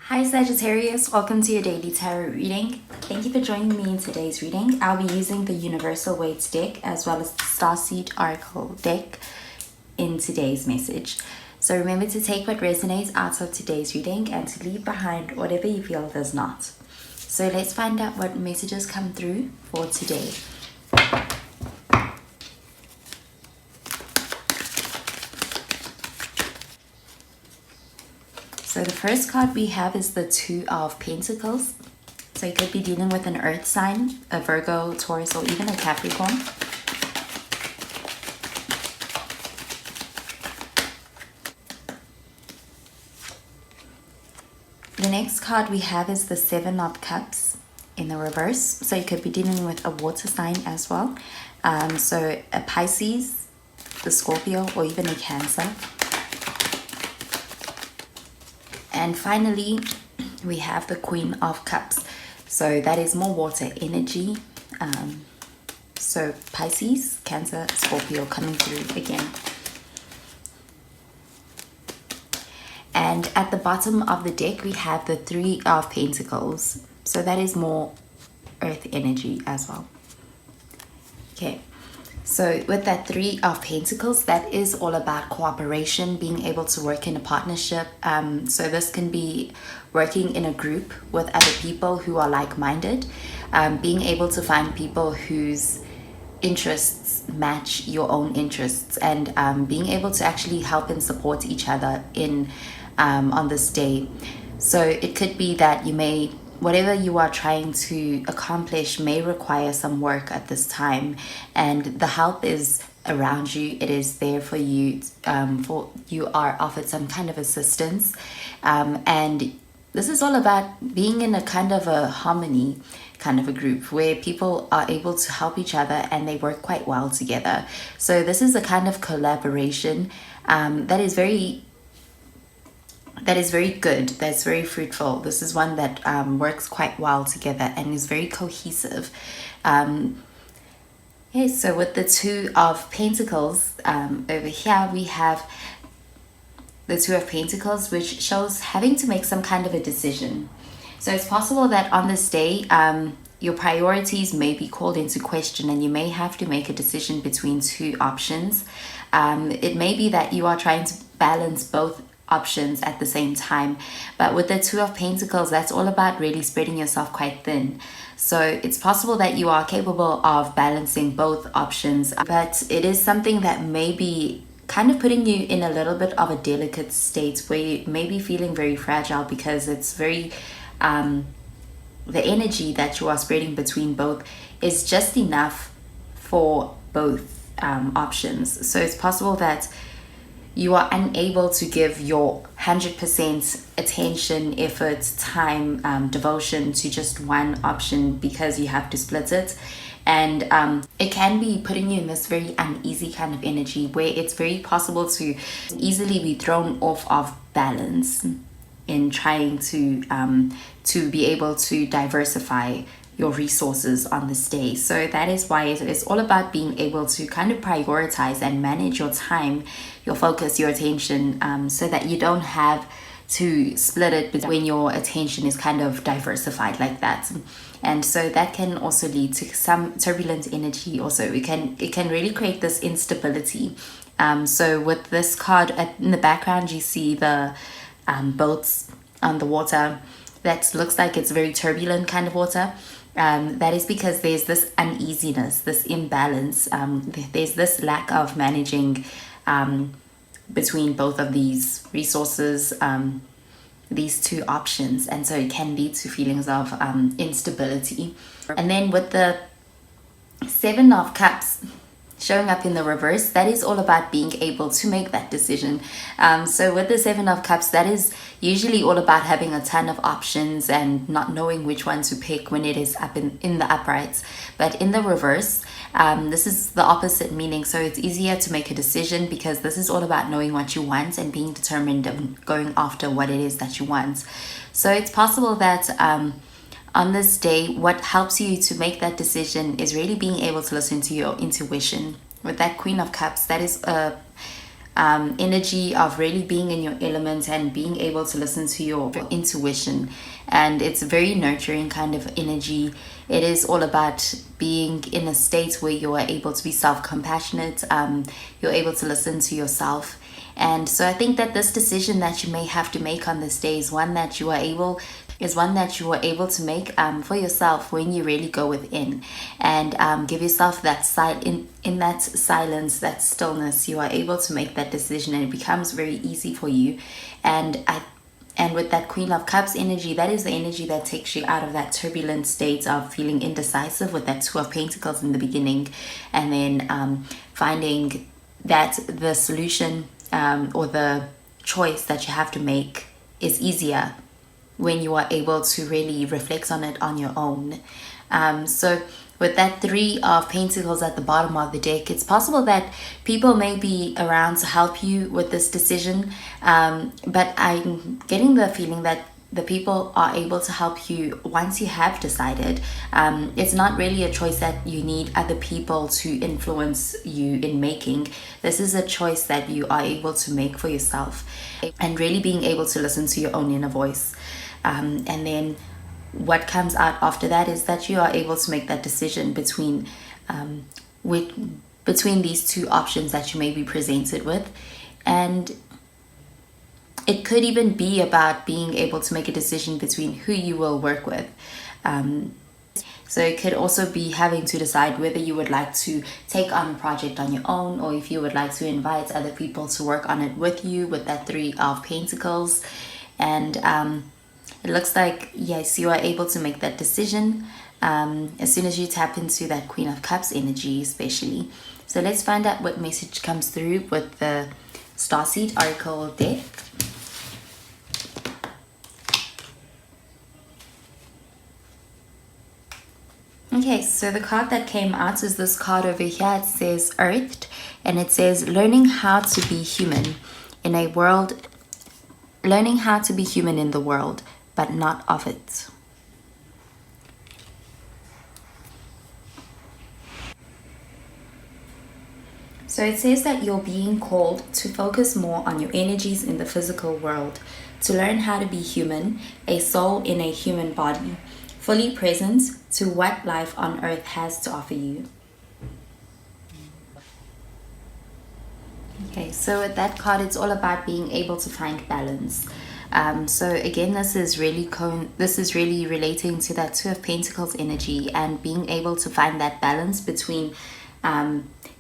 Hi Sagittarius, welcome to your daily tarot reading. Thank you for joining me in today's reading. I'll be using the Universal Weights deck as well as the Starseed Oracle deck in today's message. So remember to take what resonates out of today's reading and to leave behind whatever you feel does not. So let's find out what messages come through for today. So the first card we have is the Two of Pentacles. So you could be dealing with an earth sign, a Virgo, Taurus, or even a Capricorn. The next card we have is the Seven of Cups in the reverse. So you could be dealing with a water sign as well. So a Pisces, the Scorpio, or even a Cancer. And finally, we have the Queen of Cups. So that is more water energy. So Pisces, Cancer, Scorpio coming through again. And at the bottom of the deck, we have the Three of Pentacles. So that is more earth energy as well. Okay. So with that Three of Pentacles, that is all about cooperation, being able to work in a partnership. So this can be working in a group with other people who are like-minded, being able to find people whose interests match your own interests, and being able to actually help and support each other in on this day. So it could be that whatever you are trying to accomplish may require some work at this time, and the help is around you. It is there for you. You are offered some kind of assistance, and this is all about being in a kind of a harmony kind of a group where people are able to help each other and they work quite well together. So this is a kind of collaboration that is very good, that's very fruitful. This is one that works quite well together and is very cohesive. So with the Two of Pentacles, over here we have the Two of Pentacles, which shows having to make some kind of a decision. So it's possible that on this day, your priorities may be called into question and you may have to make a decision between two options. It may be that you are trying to balance both options at the same time, but with the Two of Pentacles, that's all about really spreading yourself quite thin. So it's possible that you are capable of balancing both options, but it is something that may be kind of putting you in a little bit of a delicate state where you may be feeling very fragile, because it's very the energy that you are spreading between both is just enough for both options. So it's possible that you are unable to give your 100% attention, effort, time, devotion to just one option because you have to split it. And it can be putting you in this very uneasy kind of energy where it's very possible to easily be thrown off of balance in trying to be able to diversify your resources on this day. So that is why it is all about being able to kind of prioritize and manage your time, your focus, your attention, so that you don't have to split it when your attention is kind of diversified like that. And so that can also lead to some turbulent energy. Also, it can really create this instability. So with this card in the background, you see the boats on the water. That looks like it's very turbulent kind of water. That is because there's this uneasiness, this imbalance. There's this lack of managing between both of these resources, these two options, and so it can lead to feelings of instability. And then with the Seven of Cups showing up in the reverse, that is all about being able to make that decision. So with the Seven of Cups, that is usually all about having a ton of options and not knowing which one to pick when it is up in the uprights. But in the reverse, this is the opposite meaning. So it's easier to make a decision because this is all about knowing what you want and being determined and going after what it is that you want. So it's possible that on this day, what helps you to make that decision is really being able to listen to your intuition. With that Queen of Cups, that is a energy of really being in your element and being able to listen to your intuition. And it's a very nurturing kind of energy. It is all about being in a state where you are able to be self-compassionate. You're able to listen to yourself. And so I think that this decision that you may have to make on this day is one that you are able to make for yourself when you really go within and give yourself that in that silence, that stillness. You are able to make that decision, and it becomes very easy for you. And with that Queen of Cups energy, that is the energy that takes you out of that turbulent state of feeling indecisive, with that Two of Pentacles in the beginning, and then finding that the solution or the choice that you have to make is easier when you are able to really reflect on it on your own. So with that Three of Pentacles at the bottom of the deck, it's possible that people may be around to help you with this decision, but I'm getting the feeling that the people are able to help you once you have decided. It's not really a choice that you need other people to influence you in making. This is a choice that you are able to make for yourself, and really being able to listen to your own inner voice. And then what comes out after that is that you are able to make that decision between these two options that you may be presented with. And it could even be about being able to make a decision between who you will work with. So it could also be having to decide whether you would like to take on a project on your own, or if you would like to invite other people to work on it with you, with that Three of Pentacles. And it looks like, yes, you are able to make that decision as soon as you tap into that Queen of Cups energy especially. So let's find out what message comes through with the Starseed Oracle deck. Okay, so the card that came out is this card over here. It says Earthed, and it says learning how to be human in a world, learning how to be human in the world, but not of it. So it says that you're being called to focus more on your energies in the physical world, to learn how to be human, a soul in a human body, fully present to what life on earth has to offer you. Okay, so with that card, it's all about being able to find balance. So again, this is really relating to that Two of Pentacles energy, and being able to find that balance between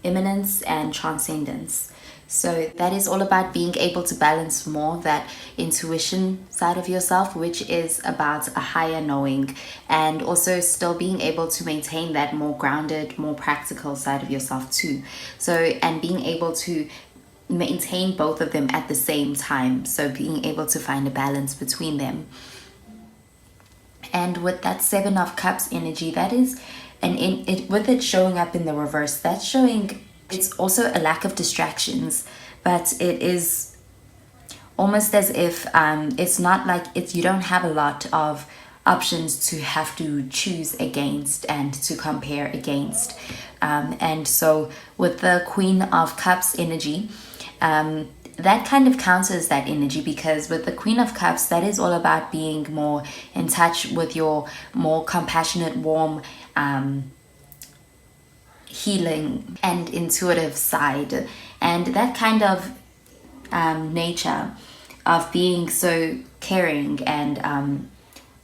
immanence and transcendence. So that is all about being able to balance more that intuition side of yourself, which is about a higher knowing, and also still being able to maintain that more grounded, more practical side of yourself too. So, and being able to maintain both of them at the same time. So being able to find a balance between them. And with that Seven of Cups energy, that is, with it showing up in the reverse, that's showing it's also a lack of distractions, but it is almost as if it's not like you don't have a lot of options to have to choose against and to compare against. And so with the Queen of Cups energy, that kind of counters that energy, because with the Queen of Cups, that is all about being more in touch with your more compassionate, warm, healing and intuitive side, and that kind of nature of being so caring and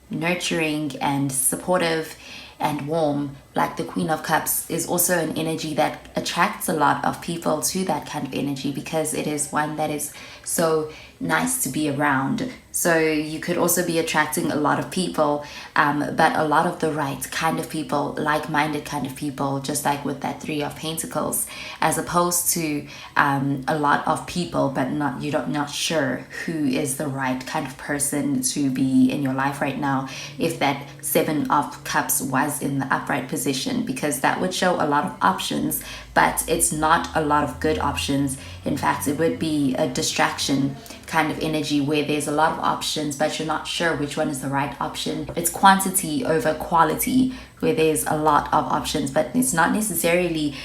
nurturing and supportive and warm, like the Queen of Cups, is also an energy that attracts a lot of people to that kind of energy, because it is one that is so nice to be around. So you could also be attracting a lot of people, but a lot of the right kind of people, like-minded kind of people, just like with that Three of Pentacles, as opposed to a lot of people, but you're not sure who is the right kind of person to be in your life right now, if that Seven of Cups was in the upright position, because that would show a lot of options, but it's not a lot of good options. In fact, it would be a distraction kind of energy where there's a lot of options, but you're not sure which one is the right option. It's quantity over quality, where there's a lot of options, but it's not necessarily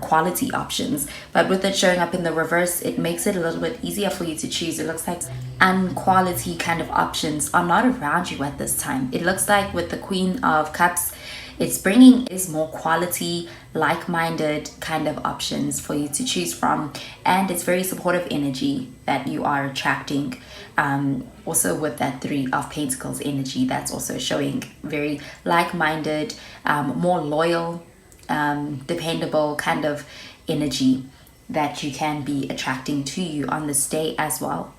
quality options. But with it showing up in the reverse, it makes it a little bit easier for you to choose. It looks like unquality kind of options are not around you at this time. It looks like with the Queen of Cups, it's bringing is more quality, like-minded kind of options for you to choose from, and it's very supportive energy that you are attracting. Also with that Three of Pentacles energy, that's also showing very like-minded, more loyal, dependable kind of energy that you can be attracting to you on this day as well.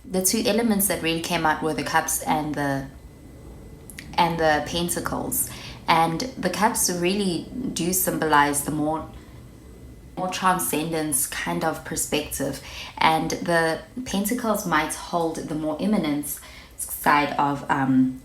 The two elements that really came out were the Cups and the Pentacles, and the Cups really do symbolize the more transcendence kind of perspective, and the Pentacles might hold the more imminence side of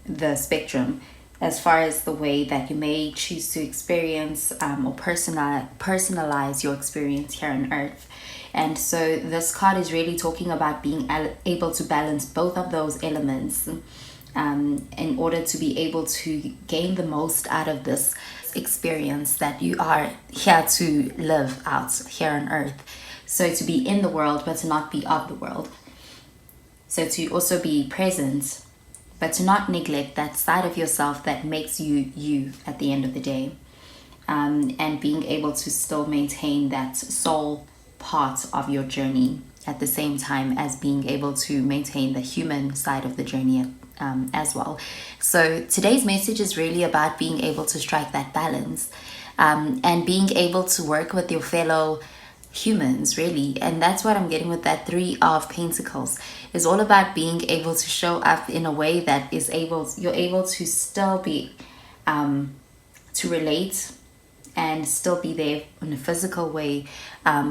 the spectrum, as far as the way that you may choose to experience or personalize your experience here on earth. And so this card is really talking about being able to balance both of those elements in order to be able to gain the most out of this experience that you are here to live out here on earth. So to be in the world, but to not be of the world. So to also be present, but to not neglect that side of yourself that makes you you at the end of the day. And being able to still maintain that soul part of your journey at the same time as being able to maintain the human side of the journey as well. So today's message is really about being able to strike that balance and being able to work with your fellow humans, really. And that's what I'm getting with that Three of Pentacles. It's all about being able to show up in a way that is you're able to still be to relate and still be there in a physical way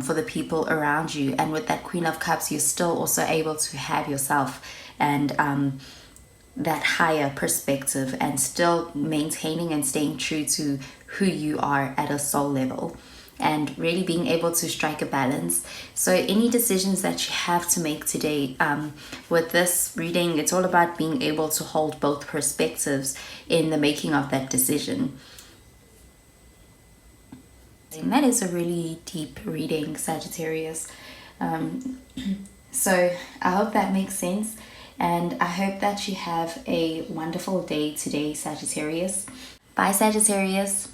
for the people around you. And with that Queen of Cups, you're still also able to have yourself and that higher perspective, and still maintaining and staying true to who you are at a soul level, and really being able to strike a balance. So any decisions that you have to make today with this reading, it's all about being able to hold both perspectives in the making of that decision. And that is a really deep reading, Sagittarius. So I hope that makes sense, and I hope that you have a wonderful day today, Sagittarius. Bye, Sagittarius.